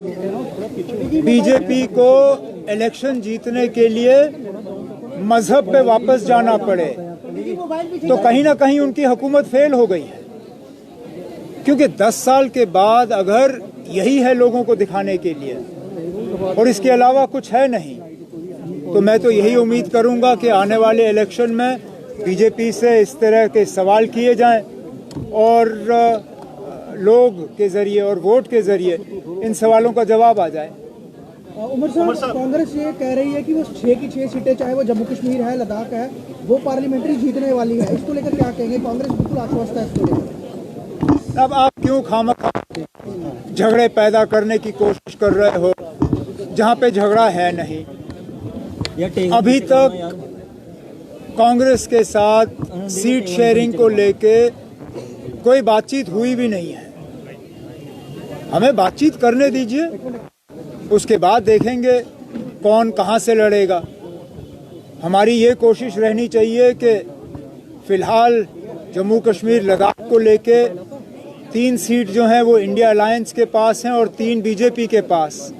BJP को election जीतने के लिए मजहब पे वापस जाना पड़े तो कहीं ना कहीं उनकी हुकूमत फेल हो गई है, क्योंकि 10 साल के बाद अगर यही है लोगों को दिखाने के लिए और इसके अलावा कुछ है नहीं, तो मैं तो यही उम्मीद करूंगा कि आने वाले इलेक्शन में बीजेपी से इस तरह के सवाल किए जाएं और लोग के जरिए और वोट के जरिए इन सवालों का जवाब आ जाए। उमर साहब, कांग्रेस ये कह रही है कि वो 6 की 6 सीटें, चाहे वो जम्मू कश्मीर है, लद्दाख है, वो पार्लियामेंट्री जीतने वाली है। इसको लेकर क्या कहेंगे? कांग्रेस बिल्कुल आश्वस्त है इसको लेकर। अब आप क्यों खामखा झगड़े पैदा करने की कोशिश कर रहे हो जहां पे झगड़ा है नहीं? अभी तक कांग्रेस के साथ सीट शेयरिंग को लेके कोई बातचीत हुई भी नहीं है। हमें बातचीत करने दीजिए, उसके बाद देखेंगे कौन कहां से लड़ेगा। हमारी ये कोशिश रहनी चाहिए कि फिलहाल जम्मू कश्मीर लद्दाख को लेके 3 सीट जो हैं वो इंडिया अलायंस के पास हैं और 3 बीजेपी के पास।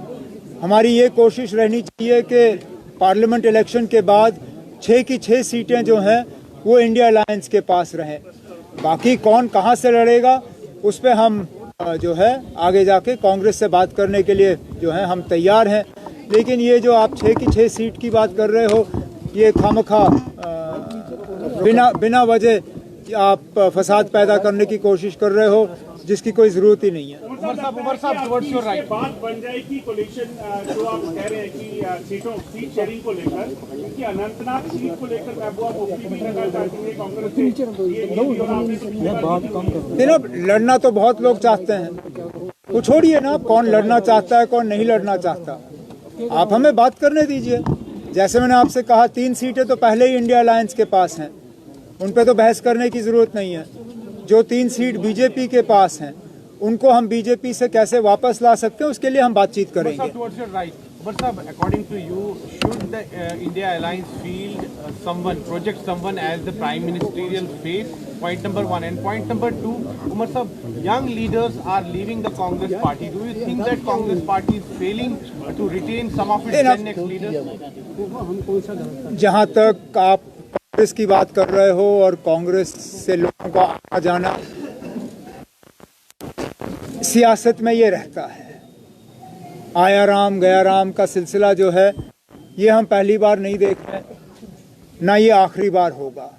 हमारी ये कोशिश रहनी चाहिए कि पार्लियामेंट इलेक्शन के बाद 6 की 6 सीटें जो हैं वो इंडिया अलायंस के पास रहें। बाकी कौन कहां से लड़ेगा उस पे हम जो है आगे जाके कांग्रेस से बात करने के लिए जो है हम तैयार हैं। लेकिन ये जो आप 6 की 6 सीट की बात कर रहे हो, ये खामखा बिना वजह आप फसाद पैदा करने की कोशिश कर रहे हो जिसकी कोई जरूरत ही नहीं है। उमर साहब, टुवर्ड्स योर राइट, बात बन जाएगी कोलिशन जो आप कह रहे हैं कि सीट शेयरिंग को लेकर, क्योंकि अनंतनाग सीट को लेकर महबूबा मुफ्ती भी लड़ना चाहती है कांग्रेस से। लड़ना तो बहुत लोग चाहते हैं, वो छोड़िए ना, कौन लड़ना चाहता है कौन नहीं लड़ना चाहता, आप हमें बात करने दीजिए। जैसे मैंने आपसे कहा 3 सीटें तो पहले ही इंडिया अलायंस के पास हैं, उन पे तो बहस करने की जरूरत नहीं है। जो 3 सीट बीजेपी के पास हैं उनको हम बीजेपी से कैसे वापस ला सकते हैं उसके लिए हम बातचीत करेंगे। According to you, should the India Alliance field project someone as the prime ministerial face? Point number 1. And point number 2, Umar sahab, young leaders are leaving the Congress party. Do you think that Congress party is failing to retain some of its 10 next leaders? जहां तक आप कांग्रेस की बात कर रहे हो और कांग्रेस से लोगों का आना जाना, सियासत में ये रहता है, आया राम गया राम का सिलसिला जो है ये हम पहली बार नहीं देख रहे, ना ये आखिरी बार होगा।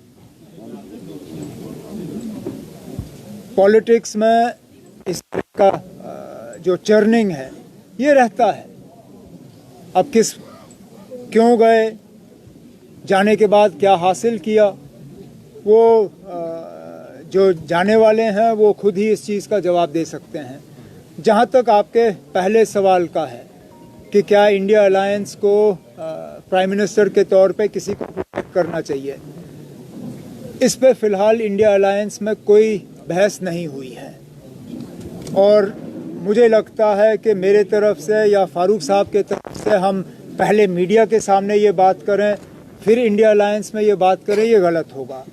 पॉलिटिक्स में इस तरह का जो चर्निंग है ये रहता है। अब क्यों गए, जाने के बाद क्या हासिल किया, वो जो जाने वाले हैं वो खुद ही इस चीज़ का जवाब दे सकते हैं। जहाँ तक आपके पहले सवाल का है कि क्या इंडिया अलायंस को प्राइम मिनिस्टर के तौर पे किसी को प्रोटेक्ट करना चाहिए, इस पे फ़िलहाल इंडिया अलायंस में कोई बहस नहीं हुई है। और मुझे लगता है कि मेरे तरफ से या फारूक साहब के तरफ से हम पहले मीडिया के सामने ये बात करें फिर इंडिया अलायंस में ये बात करें, ये गलत होगा।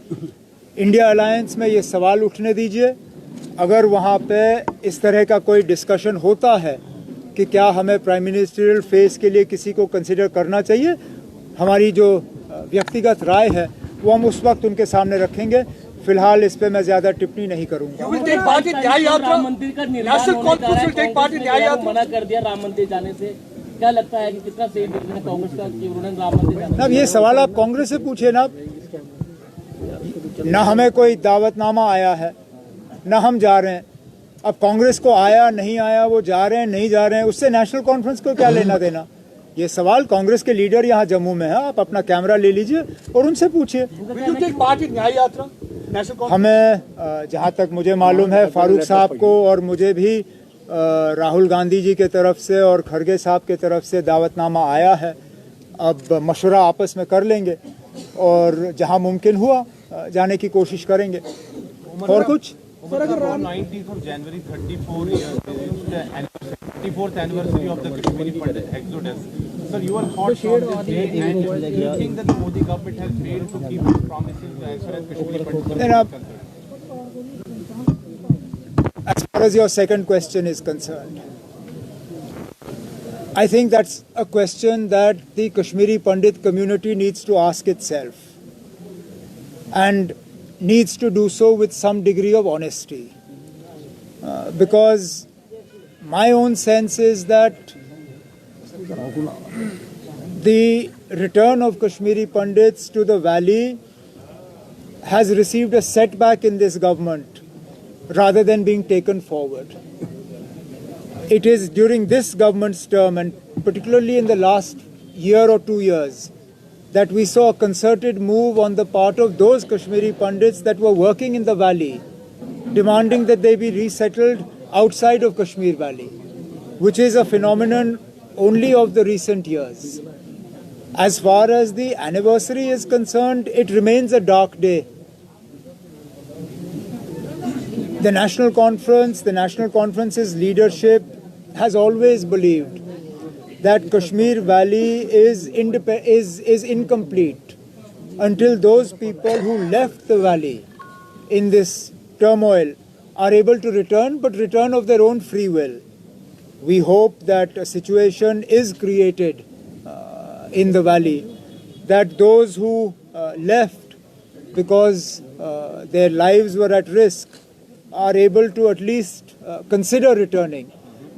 इंडिया अलायंस में ये सवाल उठने दीजिए। अगर वहाँ पे इस तरह का कोई डिस्कशन होता है कि क्या हमें प्राइम मिनिस्टरियल फेस के लिए किसी को कंसिडर करना चाहिए, हमारी जो व्यक्तिगत राय है वो हम उस वक्त उनके सामने रखेंगे। फिलहाल इस पे मैं ज्यादा टिप्पणी नहीं करूंगा। राम मंदिर का मना कर दिया राम मंदिर जाने से, क्या लगता है कि कितना सही डिसीजन है कांग्रेस का कि उन्होंने राम मंदिर जाना? अब ये सवाल आप कांग्रेस से पूछे ना हमें कोई दावतनामा आया है ना हम जा रहे हैं। अब कांग्रेस को आया नहीं आया, वो जा रहे हैं नहीं जा रहे हैं, उससे नेशनल कॉन्फ्रेंस को क्या लेना देना। ये सवाल कांग्रेस के लीडर यहाँ जम्मू में है, आप अपना कैमरा ले लीजिए और उनसे पूछिए। हमें जहाँ तक मुझे मालूम है फारूक साहब को और मुझे भी राहुल गांधी जी के तरफ से और खड़गे साहब के तरफ से दावतनामा आया है। अब मशवरा आपस में कर लेंगे और जहां मुमकिन हुआ जाने की कोशिश करेंगे। और कुछ January 34th anniversary of the Kashmiri exodus. Sir, your thoughts on this day, and do you think that the Modi government has failed to keep its promises as far as Kashmiri Pandit is concerned? As far as your second question is concerned, I think that's a question that the Kashmiri Pandit community needs to ask itself, and needs to do so with some degree of honesty. Because my own sense is that the return of Kashmiri Pandits to the valley has received a setback in this government rather than being taken forward. It is during this government's term, and particularly in the last year or 2 years, that we saw a concerted move on the part of those Kashmiri Pandits that were working in the valley, demanding that they be resettled outside of Kashmir Valley, which is a phenomenon only of the recent years. As far as the anniversary is concerned, it remains a dark day. The National Conference's leadership has always believed that Kashmir Valley is incomplete until those people who left the valley in this turmoil are able to return, but return of their own free will. We hope that a situation is created in the valley, that those who left because their lives were at risk are able to at least consider returning.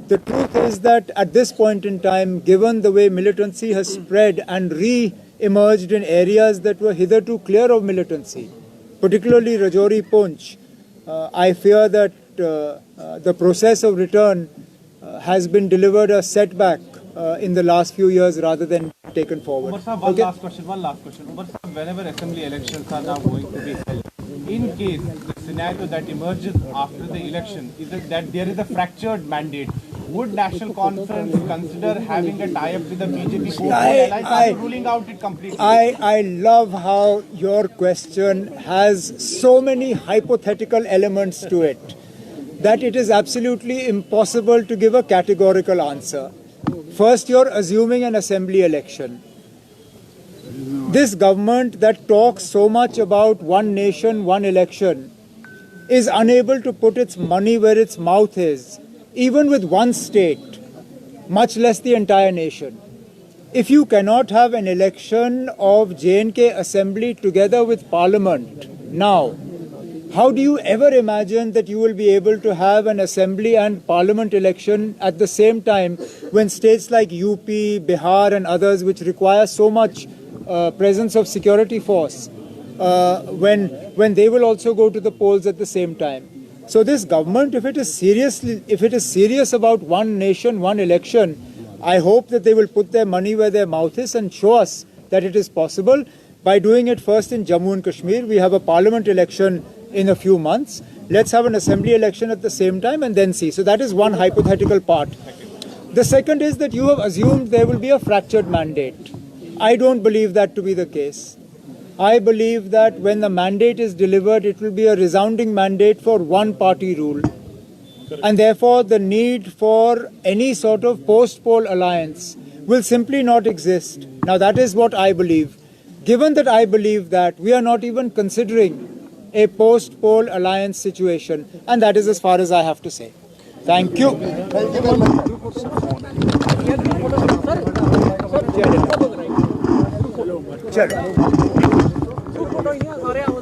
The truth is that at this point in time, given the way militancy has spread and re-emerged in areas that were hitherto clear of militancy, particularly Rajouri Poonch, I fear that the process of return has been delivered a setback in the last few years rather than taken forward. Umar Sahab, one last question. Umar Sahab, whenever assembly elections are now going to be held, in case the scenario that emerges after the election is that there is a fractured mandate, would National Conference consider having a tie-up with the BJP alliance, ruling out it completely? I love how your question has so many hypothetical elements to it that it is absolutely impossible to give a categorical answer. First, you're assuming an assembly election. This government that talks so much about one nation, one election, is unable to put its money where its mouth is, even with one state, much less the entire nation. If you cannot have an election of J&K Assembly together with Parliament now, how do you ever imagine that you will be able to have an Assembly and Parliament election at the same time when states like UP, Bihar and others, which require so much presence of security force, when they will also go to the polls at the same time? So this government, if it is serious about one nation, one election, I hope that they will put their money where their mouth is and show us that it is possible by doing it first in Jammu and Kashmir. We have a parliament election in a few months. Let's have an assembly election at the same time and then see. So that is one hypothetical part. The second is that you have assumed there will be a fractured mandate. I don't believe that to be the case. I believe that when the mandate is delivered, it will be a resounding mandate for one party rule. And therefore, the need for any sort of post-poll alliance will simply not exist. Now, that is what I believe. Given that I believe that, we are not even considering a post-poll alliance situation. And that is as far as I have to say. Thank you. Chalo.